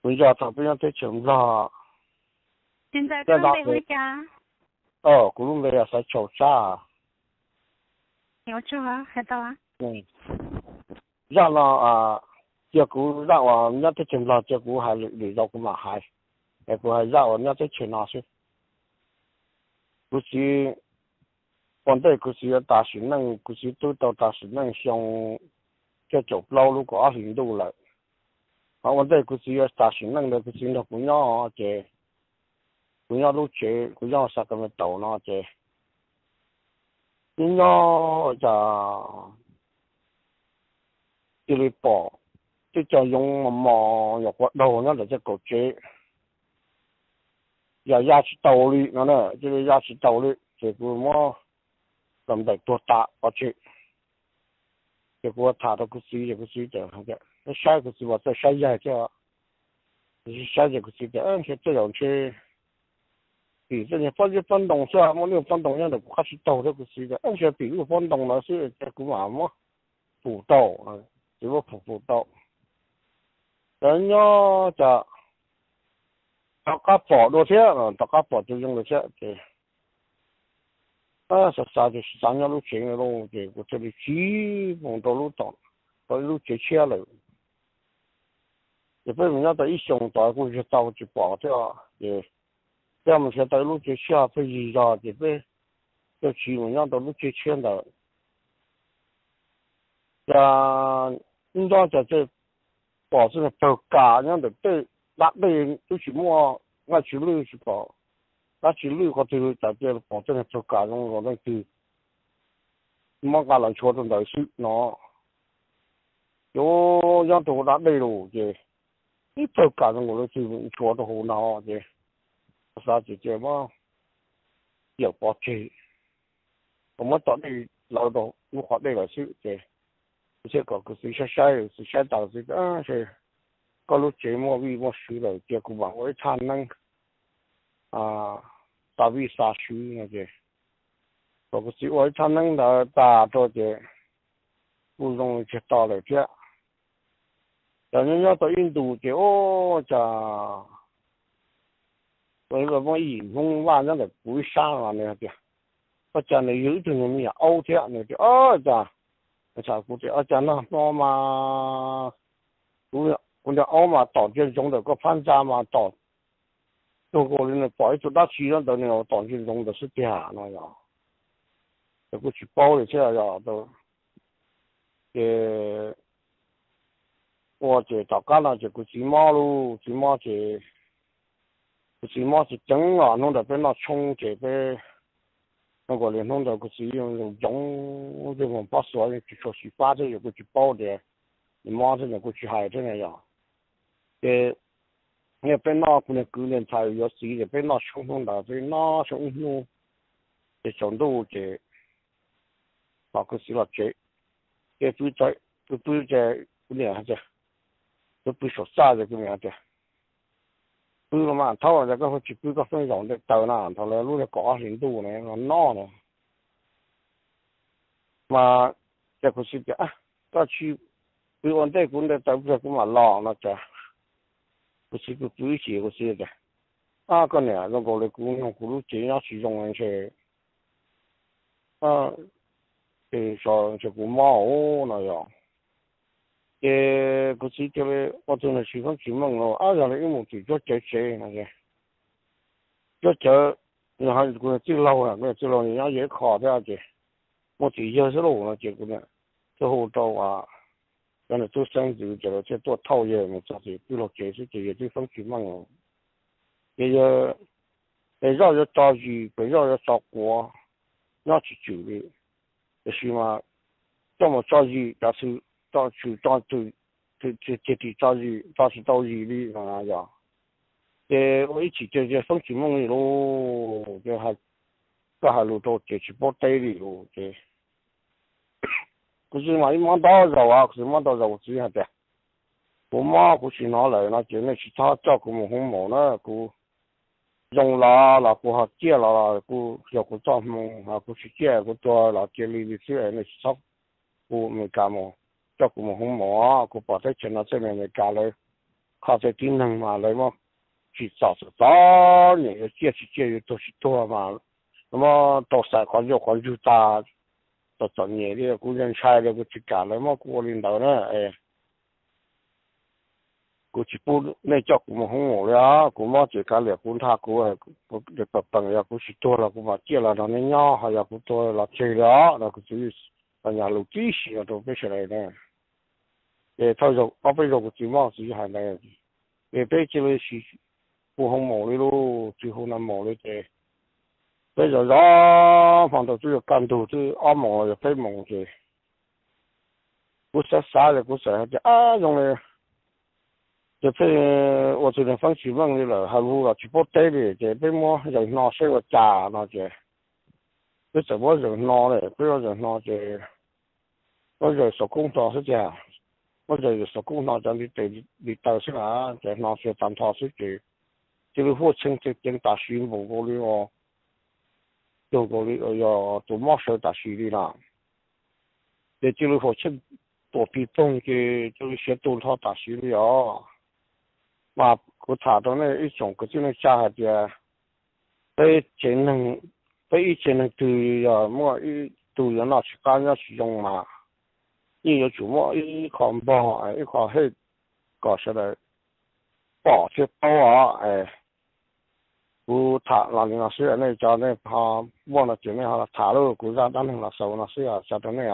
bây giờ tao bây giờ tới trường ra 现在在哪刚背回里？家，古龙没有在吵架，有吃啊，还到啊？让了结果让我人家在trường ra结果还理到咁嘛係，結果係讓我人家在trường那些，不是，反對佢是大學生，佢是都到大學生上，即做撈如果年度嚟，我對佢是大學生嘅，佢是就咁樣嘅。佢要都借，佢要實咁嘅道咯，借，咁樣就你播，即就用網入骨度，那就即個借，又壓住道理，我呢，即係壓住道理，結果我咁大多打我借，結果他到個時就係嘅，你下個時話再下一隻，你下一個時就就這樣去。这些分动是啊，我那个分动样的快去到这个时间，而且比如分动了是这个嘛补刀啊，只不补刀，人家就大家跑多些啊，大家跑就用多些，对，啥就是三样路钱的咯，对，我这里基本都路到，都路接车了，也不人家在一上大过去到就跑掉，也。这么些道路就下飞机啊，这边就基本上都路接圈的，应该在这保证都家样的对，那边都是我去路去跑，那去路我就在这保证都家用我那去，我家人坐的来是喏，有样都那边路的，你都家用我那去坐的好孬的。啥子这么有保证？我们到底劳动如何那个是这，这个是下到这个是，各路节目为我输了，结果嘛我才能大为啥输那些，这个是我才能打到这，不容易去到了这，人家到印度这为了我引风晚上的不会上啊那个。我讲的有种人呀，欧这那就我查估计讲那嘛，我讲欧嘛，当军中的个判战嘛，中国人的保一做大区上的那个当军中的是假那样，这个去包的这样都，我这大家呢这个骑马路，骑马是真啊，弄得被那冲这边。那个联通的个是用这种把所有去说去发这有个去包的，你妈这个去海这样，你被那可能个人才有时也被那冲动的，被那冲动的程度这，那个是了这对在不了这，都不说啥的怎么样的。不了嘛，他话这个去不个分享的到那，他来路的搞程度呢，我闹呢，嘛这个是的他去比我在国内到这个嘛老那这，不是个规矩个是的，个呢，如果你公用公路这样去用那些，像这个马那样。个是这个，我真的喜欢去问咯，让你因为做这那些，然后个这老啊，这老人家也考这样子，我直接是路了，结果呢，最后到原来做生意这个做套业嘛，这些比如这些这些地方去问哦，也要绕要找鱼，绕要找锅，要去煮的，就是嘛，要么找鱼，但是。到处到这地找鱼，到处找鱼的啊呀，我一起这风景梦里咯，这还路到这去包堆里咯，可是嘛，一忙到肉啊，可是忙到肉子还的，我妈不是拿来那就那其他照顾我红毛呢，用啦，过好借啦，要过照顾不是借过多啦，借里是那少，没干么。照顧我好忙，個白仔錢啊，真係未嫁女，靠在技能嘛来嘛，去早年要接都是多嘛，那么到三块就大，到整年的工人差的个去干了嘛，过领导呢，哎。กูจะพูดในจอกกูมาห้องแล้วกูมาเจอกันเลยกูท่ากูกูเด็กปังอยากกูสิตัวแล้วกูมาเจอแล้วตอนนี้ย่อหายกูตัวแล้วเจอแล้วกูจะปัญญาลูกที่สิตัวไม่ใช่เลยเนี่ย他就我被个就嘛是还那样子，被这个是不红毛的咯，最后那毛的这，被就反正只有干到这阿毛就被毛这，我说啥的我说就用来。就被我昨天放新闻的了，还录了直播带的，这被么人闹水我炸那这，这怎么人闹嘞？不要人闹这，我这手工作是这样，我这手工作这里对你到是啊，这闹水当他是这，这个货车这大水无过的哦，有过的要做毛水大水的啦，这个货车多比重的，就是些多套大水的哦。mà cụ thả đó này ít chủng cái chuyện này xa thì cái chiến năng cái ít chiến năng từ giờ mua ít từ giờ nó chỉ có nó sử dụng mà như chủ mua ít còn bỏ ít còn hết có sẽ là bỏ chết bao cụ thả là những cái này cho nên họ mua là chuyện này họ thả rồi cụ ra đăng là sầu là sẽ cho đó này